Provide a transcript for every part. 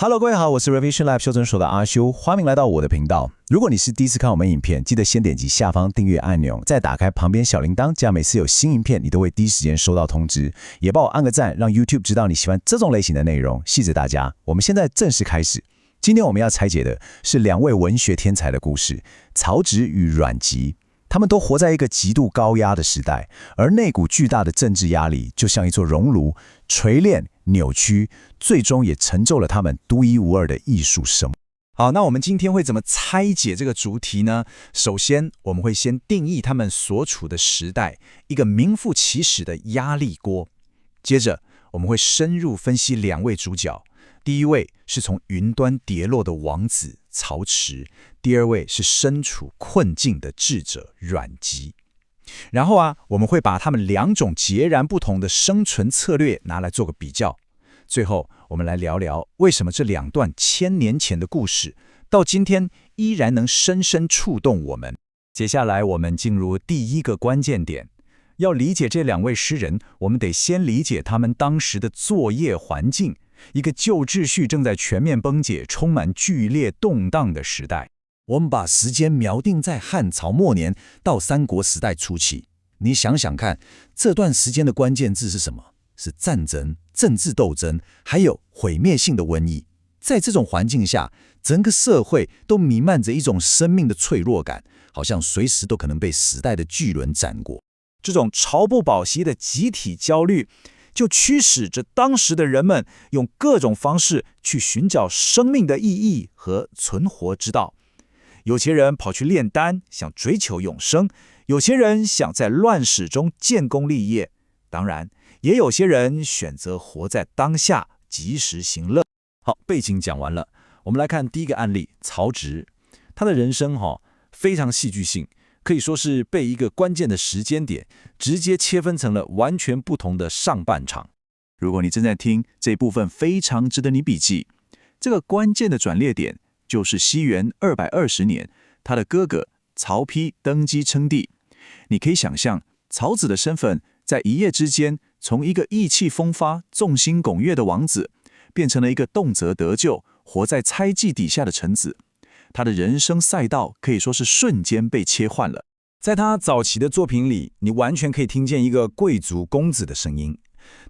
Hello， 各位好，我是 Revision Live 修真所的阿修，歡迎來到我的頻道。如果你是第一次看我們影片，記得先點擊下方訂閱按鈕，再打開旁邊小鈴鐺，這樣每次有新影片，你都會第一時間收到通知。也幫我按個讚，讓 YouTube 知道你喜歡這種類型的內容。謝謝大家。我們現在正式開始。今天我們要拆解的是兩位文學天才的故事——曹植與阮籍。他們都活在一個極度高壓的時代，而那股巨大的政治壓力就像一座熔爐，錘煉、扭曲，最終也成就了他們獨一無二的藝術生。好，那我們今天會怎麼拆解這個主題呢？首先，我們會先定義他們所處的時代，一個名副其實的壓力鍋。接着，我們會深入分析兩位主角。第一位是從雲端跌落的王子曹植，第二位是身處困境的智者阮籍。然後我們會把他們兩種截然不同的生存策略拿來做個比較。最後，我們來聊聊為什麼這兩段千年前的故事，到今天依然能深深觸動我們。接下來，我們進入第一個關鍵點。要理解這兩位詩人，我們得先理解他們當時的作業環境。一個舊秩序正在全面崩解、充滿劇烈動盪的時代。我們把時間瞄定在漢朝末年到三國時代初期。你想想看，這段時間的關鍵字是什麼？是戰爭、政治鬥爭，還有毀滅性的瘟疫。在這種環境下，整個社會都彌漫着一種生命的脆弱感，好像隨時都可能被時代的巨輪斬過。這種朝不保夕的集體焦慮，就驅使着當時的人們用各種方式去尋找生命的意義和存活之道。有些人跑去煉丹，想追求永生；有些人想在亂世中建功立業。當然，也有些人選擇活在當下，及時行樂。好，背景講完了，我們來看第一個案例，曹植。他的人生非常戲劇性，可以說是被一個關鍵的時間點直接切分成了完全不同的上半場。如果你正在聽，這一部分非常值得你筆記。這個關鍵的轉捩點就是西元220年，他的哥哥曹丕登基稱帝。你可以想象，曹子的身份在一夜之間從一個意氣風發、眾星拱月的王子，變成了一個動輒得咎、活在猜忌底下的臣子。他的人生賽道可以說是瞬間被切換了。在他早期的作品裡，你完全可以聽見一個貴族公子的聲音。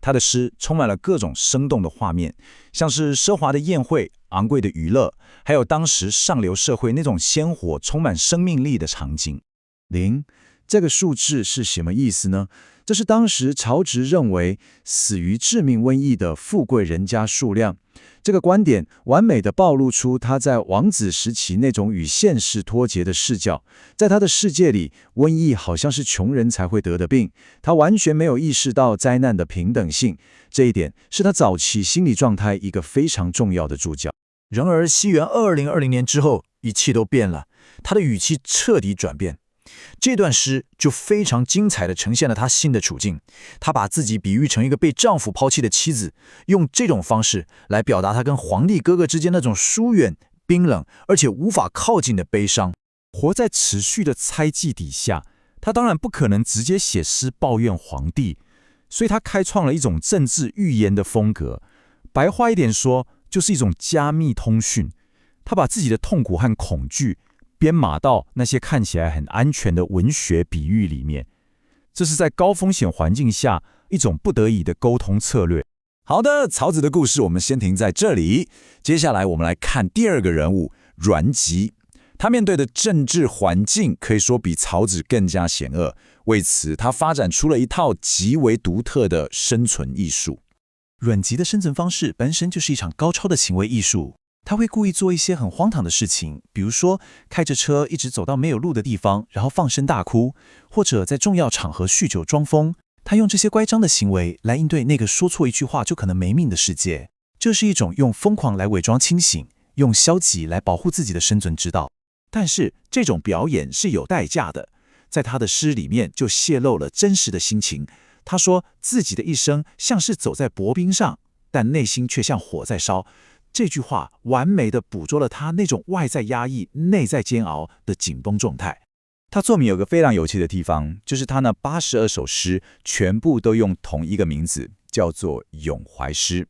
他的詩充滿了各種生動的畫面，像是奢華的宴會、昂貴的娛樂，還有當時上流社會那種鮮活、充滿生命力的場景。0這個數字是什麼意思呢？這是當時曹植認為死於致命瘟疫的富貴人家數量。這個觀點完美地暴露出他在王子時期那種與現實脫節的視角。在他的世界裡，瘟疫好像是窮人才會得的病，他完全沒有意識到災難的平等性。這一點是他早期心理狀態一個非常重要的注腳。然而，西元2020年之後，一切都變了，他的語氣徹底轉變。這段詩就非常精彩地呈現了他新的處境。他把自己比喻成一個被丈夫拋棄的妻子，用這種方式來表達他跟皇帝哥哥之間那種疏遠、冰冷而且無法靠近的悲傷。活在持續的猜忌底下，他當然不可能直接寫詩抱怨皇帝，所以他開創了一種政治寓言的風格。白話一點說，就是一種加密通訊。他把自己的痛苦和恐懼編碼到那些看起來很安全的文學比喻裡面，這是在高風險環境下一種不得已的溝通策略。好的，曹子的故事我们先停在這裡。接下來我們來看第二個人物阮籍。他面對的政治環境可以說比曹子更加險惡，為此他發展出了一套極為獨特的生存藝術。阮籍的生存方式本身就是一場高超的行為藝術。他會故意做一些很荒唐的事情，比如說開着車一直走到沒有路的地方，然後放聲大哭，或者在重要場合酗酒裝瘋。他用這些乖張的行為來應對那個說錯一句話就可能沒命的世界。這是一種用瘋狂來偽裝清醒，用消極來保護自己的生存之道。但是這種表演是有代價的，在他的詩裡面就洩露了真實的心情。他說自己的一生像是走在薄冰上，但內心卻像火在燒。這句話完美地捕捉了他那種外在壓抑、內在煎熬的緊繃狀態。他作品有個非常有趣的地方，就是他那82首詩全部都用同一個名字，叫做詠懷詩。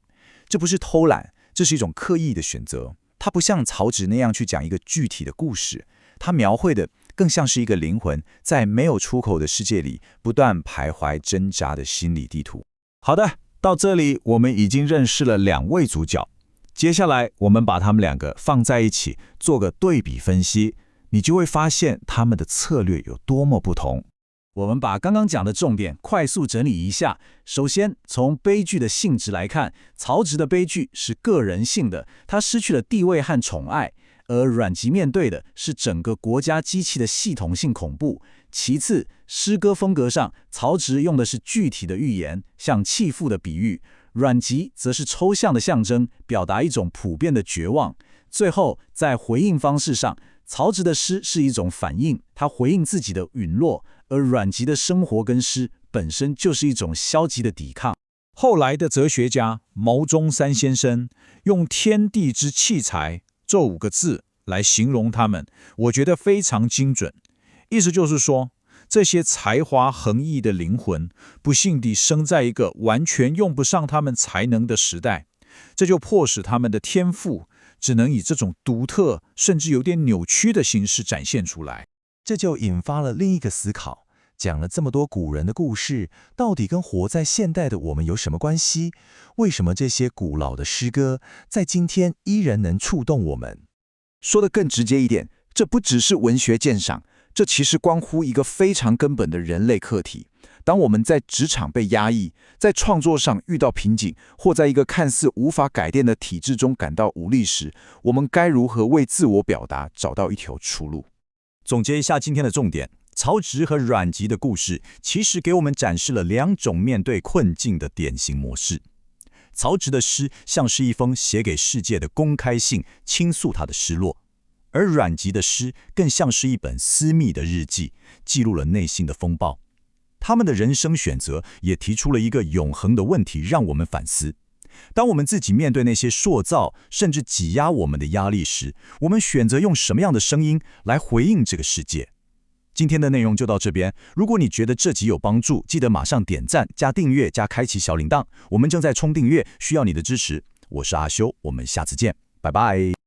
這不是偷懶，這是一種刻意的選擇。它不像曹植那樣去講一個具體的故事，它描繪的更像是一個靈魂在沒有出口的世界裡不斷徘徊掙扎的心理地圖。好的，到這裡我們已經認識了兩位主角，接下來我們把他們兩個放在一起做個對比分析，你就會發現他們的策略有多麼不同。我們把剛剛講的重點快速整理一下。首先，從悲劇的性質來看，曹植的悲劇是個人性的，他失去了地位和寵愛；而阮籍面對的是整個國家機器的系統性恐怖。其次，詩歌風格上，曹植用的是具體的寓言，像棄婦的比喻；阮籍則是抽象的象徵，表達一種普遍的絕望。最後，在回應方式上，曹植的詩是一種反應，他回應自己的隕落，而阮籍的生活跟詩本身就是一種消極的抵抗。後來的哲學家牟宗三先生用天地之氣才這5個字來形容他們，我覺得非常精準。意思就是說，這些才華橫溢的靈魂不幸地生在一個完全用不上他們才能的時代，這就迫使他們的天賦只能以這種獨特甚至有點扭曲的形式展現出來。這就引發了另一個思考，講了這麼多古人的故事，到底跟活在現代的我們有什麼關係？為什麼這些古老的詩歌在今天依然能觸動我們？說得更直接一點，這不只是文學鑑賞，這其實關乎一個非常根本的人類課題。當我們在職場被壓抑，在創作上遇到瓶頸，或在一個看似無法改變的體制中感到無力時，我們該如何為自我表達找到一條出路？總結一下今天的重點，曹植和阮籍的故事其實給我們展示了2種面對困境的典型模式。曹植的詩像是一封寫給世界的公開信，傾訴他的失落；而阮籍的詩更像是一本私密的日記，記錄了內心的風暴。他們的人生選擇也提出了一個永恆的問題，讓我們反思：當我們自己面對那些塑造甚至擠壓我們的壓力時，我們選擇用什麼樣的聲音來回應這個世界？今天的內容就到這邊。如果你覺得這集有幫助，記得馬上點讚、加訂閱、加開啟小鈴鐺。我們正在衝訂閱，需要你的支持。我是阿修，我們下次見，拜拜。